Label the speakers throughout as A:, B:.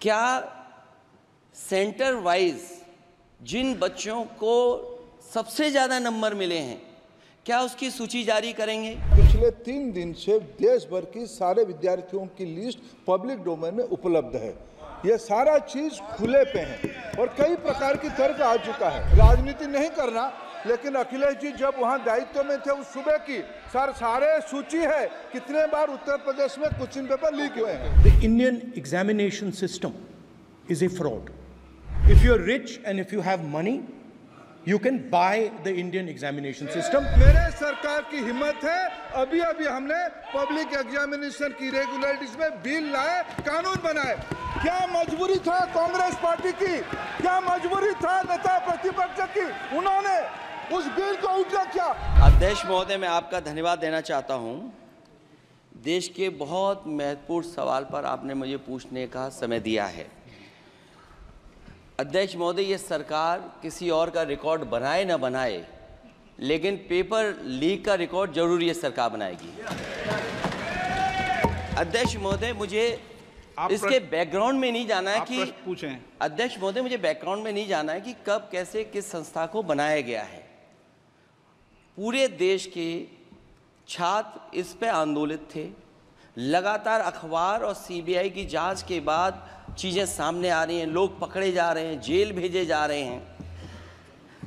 A: क्या centre wise जिन बच्चों को सबसे ज़्यादा नंबर मिले हैं, क्या उसकी सूची जारी करेंगे?
B: पिछले 3 दिन से देश भर की सारे विद्यार्थियों की लिस्ट पब्लिक डोमेन में उपलब्ध है। ये सारा चीज खुले पे है और कई प्रकार की तर्क आ चुका है। राजनीति नहीं करना, लेकिन अखिलेश जी जब वहां दायित्व में थे उस सुबह की सारे सूची है कितने बार उत्तर प्रदेश में क्वेश्चन पेपर लीक हुए हैं।
C: The Indian examination system is a fraud. If you're rich and if you have money, you can buy the Indian examination system.
B: मेरे सरकार की हिम्मत है, अभी हमने पब्लिक एग्जामिनेशन की रेगुलरिटीज में बिल लाए, कानून बनाए। क्या मजबूरी था कांग्रेस पार्टी की, क्या मजबूरी था नेता प्रतिपक्ष की, उन्होंने उस बिल को उठा किया।
A: अध्यक्ष महोदय, मैं आपका धन्यवाद देना चाहता हूं। देश के बहुत महत्वपूर्ण सवाल पर आपने मुझे पूछने का समय दिया है। अध्यक्ष महोदय, ये सरकार किसी और का रिकॉर्ड बनाए ना बनाए, लेकिन पेपर लीक का रिकॉर्ड जरूर ये सरकार बनाएगी। अध्यक्ष महोदय, मुझे इसके बैकग्राउंड में नहीं जाना है कि
D: पूछें।
A: अध्यक्ष महोदय, मुझे बैकग्राउंड में नहीं जाना है कि कब कैसे किस संस्था को बनाया गया है। पूरे देश के छात्र इस पे आंदोलित थे। लगातार अखबार और सीबीआई की जांच के बाद चीज़ें सामने आ रही हैं, लोग पकड़े जा रहे हैं, जेल भेजे जा रहे हैं।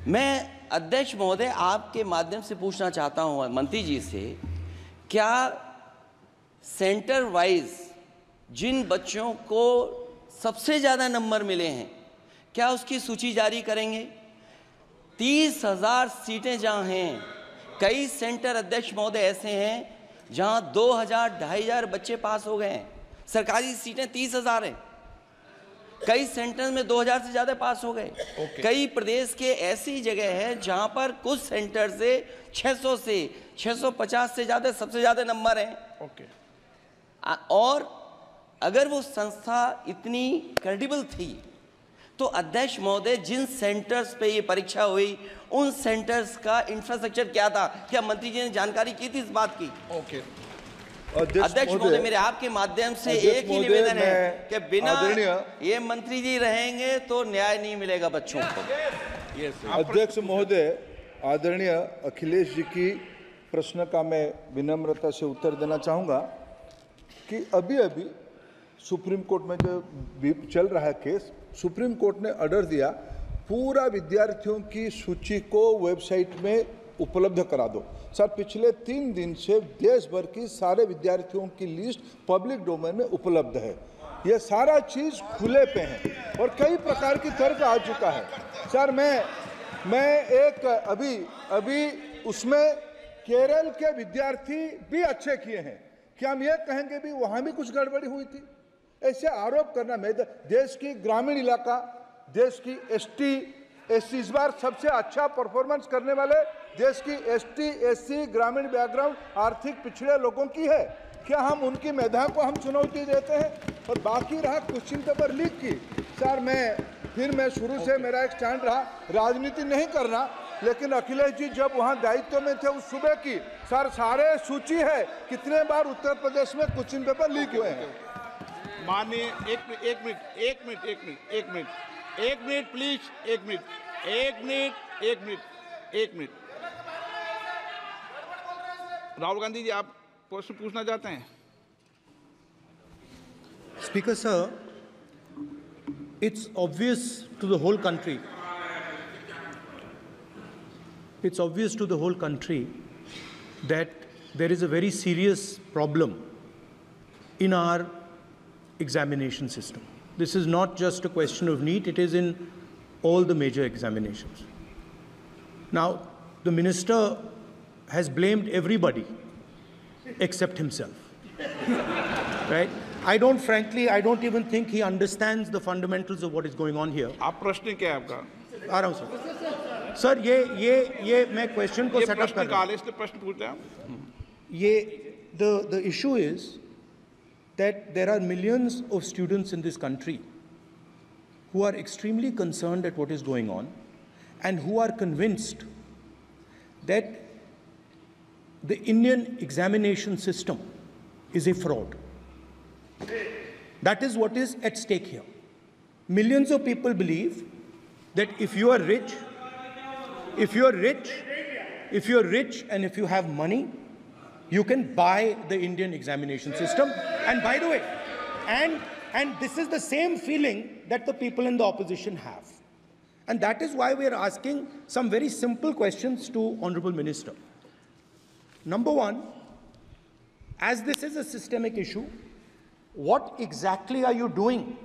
A: मैं अध्यक्ष महोदय आपके माध्यम से पूछना चाहता हूं मंत्री जी से, क्या सेंटर वाइज जिन बच्चों को सबसे ज़्यादा नंबर मिले हैं, क्या उसकी सूची जारी करेंगे? 30,000 सीटें जहाँ हैं, कई सेंटर अध्यक्ष महोदय ऐसे हैं जहाँ 2,000-2,500 बच्चे पास हो गए हैं। सरकारी सीटें 30,000 हैं, कई सेंटर में 2,000 से ज़्यादा पास हो गए। कई प्रदेश के ऐसी जगह है जहाँ पर कुछ सेंटर से 600 से 650 से ज़्यादा सबसे ज़्यादा नंबर हैं। और अगर वो संस्था इतनी क्रेडिबल थी तो अध्यक्ष महोदय जिन सेंटर्स पे ये परीक्षा हुई उन सेंटर्स का इंफ्रास्ट्रक्चर क्या था? क्या मंत्री जी ने जानकारी की थी इस बात की? अध्यक्ष महोदय, मेरे आपके माध्यम से एक ही निवेदन है कि बिना ये मंत्री जी रहेंगे तो न्याय नहीं मिलेगा बच्चों को।
B: अध्यक्ष महोदय, आदरणीय अखिलेश जी की प्रश्न का मैं विनम्रता से उत्तर देना चाहूँगा कि अभी सुप्रीम कोर्ट में जो चल रहा है केस, सुप्रीम कोर्ट ने ऑर्डर दिया पूरा विद्यार्थियों की सूची को वेबसाइट में उपलब्ध करा दो। सर, पिछले 3 दिन से देश भर की सारे विद्यार्थियों की लिस्ट पब्लिक डोमेन में उपलब्ध है। ये सारा चीज खुले पे है और कई प्रकार की तर्क आ चुका है। सर, मैं एक अभी उसमें केरल के विद्यार्थी भी अच्छे किए हैं, क्या हम ये कहेंगे भी वहां भी कुछ गड़बड़ी हुई थी? ऐसे आरोप करना, मैं देश की ग्रामीण इलाका, देश की एसटी इस बार सबसे अच्छा परफॉर्मेंस करने वाले देश की एसटी एससी ग्रामीण बैकग्राउंड आर्थिक पिछड़े लोगों की है। क्या हम उनकी मेधा को हम चुनौती देते हैं? और बाकी रहा क्वेश्चन पेपर लीक की, सर मैं शुरू से मेरा एक स्टैंड रहा, राजनीति नहीं करना, लेकिन अखिलेश जी जब वहां दायित्व में थे उस सुबह की सारे सूची है कितने बार उत्तर प्रदेश में क्वेश्चन पेपर लीक हुए हैं।
D: माननीय एक मिनट प्लीज, एक मिनट। राहुल गांधी जी, आप प्रश्न पूछना चाहते हैं?
C: Speaker sir, it's obvious to the whole country. It's obvious to the whole country that there is a very serious problem in our examination system. This is not just a question of NEET, it is in all the major examinations. Now, the minister has blamed everybody except himself, right? I don't even think he understands the fundamentals of what is going on here.
D: आप प्रश्न क्या है आपका?
C: आ रहा हूँ sir. ये मैं question को सेटअप कर रहा हूँ।
D: इसलिए प्रश्न पूछते हैं।
C: The issue is that there are millions of students in this country who are extremely concerned at what is going on and who are convinced that the Indian examination system is a fraud. That is what is at stake here. millions of people believe that if you are rich and if you have money, you can buy the Indian examination system. And by the way, and this is the same feeling that the people in the opposition have. And that is why we are asking some very simple questions to Honorable Minister. Number one, as this is a systemic issue, what exactly are you doing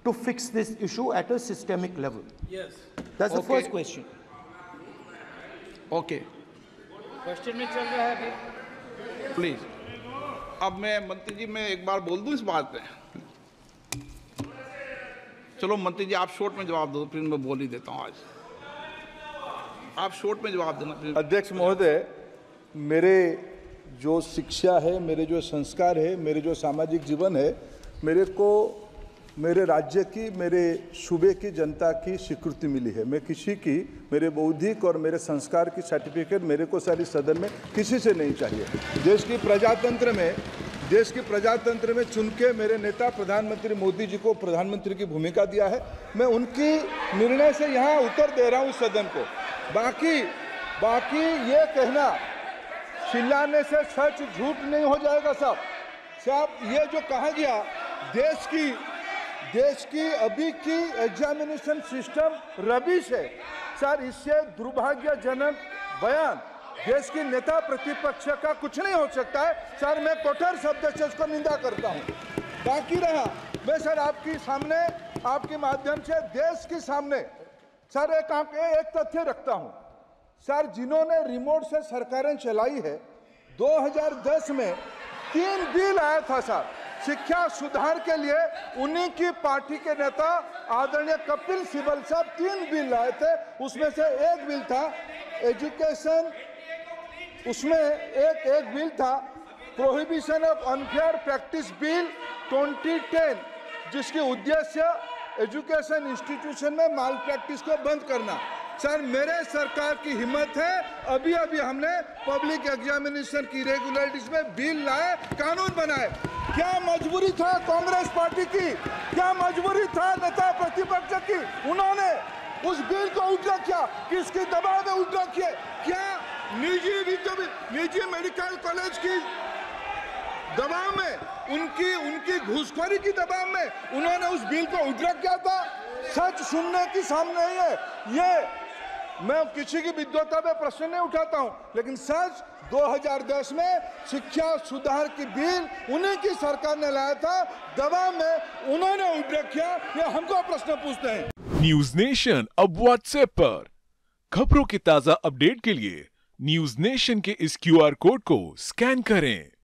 C: to fix this issue at a systemic level?
D: Yes.
C: That's the first question.
D: Okay,
E: question में चल रहा है अभी।
D: Please. अब मैं मंत्री जी, मैं एक बार बोल दूं इस बात पे। चलो मंत्री जी, आप शॉर्ट में जवाब दो, फिर मैं बोल ही देता हूं। आज आप शॉर्ट में जवाब देना।
B: अध्यक्ष महोदय, मेरे जो शिक्षा है, मेरे जो संस्कार है, मेरे जो सामाजिक जीवन है, मेरे को मेरे राज्य की, मेरे सूबे की जनता की स्वीकृति मिली है। मैं किसी की, मेरे बौद्धिक और मेरे संस्कार की सर्टिफिकेट मेरे को सारी सदन में किसी से नहीं चाहिए। देश की प्रजातंत्र में चुन के मेरे नेता प्रधानमंत्री मोदी जी को प्रधानमंत्री की भूमिका दिया है। मैं उनकी निर्णय से यहाँ उत्तर दे रहा हूँ सदन को। बाकी ये कहना, चिल्लाने से सच झूठ नहीं हो जाएगा साहब। ये जो कहा गया, देश की अभी की एग्जामिनेशन सिस्टम रबिश है सर, इससे दुर्भाग्यजनक बयान देश की नेता प्रतिपक्ष का कुछ नहीं हो सकता है सर। मैं कठोर शब्द से इसको निंदा करता हूं। बाकी रहा, मैं सर आपके सामने, आपके माध्यम से देश के सामने सर एक तथ्य रखता हूं सर। जिन्होंने रिमोट से सरकारें चलाई है, 2010 में 3 बिल आया था सर शिक्षा सुधार के लिए। उन्हीं की पार्टी के नेता आदरणीय कपिल सिब्बल साहब 3 बिल लाए थे। उसमें से एक बिल था एजुकेशन, उसमें एक बिल था prohibition of unfair practice bill 2010, जिसकी उद्देश्य एजुकेशन इंस्टीट्यूशन में माल प्रैक्टिस को बंद करना। सर मेरे सरकार की हिम्मत है, अभी हमने पब्लिक एग्जामिनेशन की रेगुलरिटीज में बिल लाए, कानून बनाए। क्या मजबूरी था कांग्रेस पार्टी की, क्या मजबूरी था नेता प्रतिपक्ष की? उन्होंने उस बिल को उल्टा किया, किसके दबाव में उल्टा किया? क्या निजी मेडिकल कॉलेज की दबाव में, उनकी घूसखोरी की दबाव में उन्होंने उस बिल को उल्टा किया था? सच सुनने की सामने ही है ये। मैं किसी की विद्वता पे प्रश्न नहीं उठाता हूं, लेकिन सच 2010 में शिक्षा सुधार की बिल उन्हीं की सरकार ने लाया था, दबाव में उन्होंने उल्टा किया। ये हमको प्रश्न पूछते हैं।
F: न्यूज नेशन अब व्हाट्सएप पर खबरों की ताजा अपडेट के लिए न्यूज नेशन के इस QR कोड को स्कैन करें।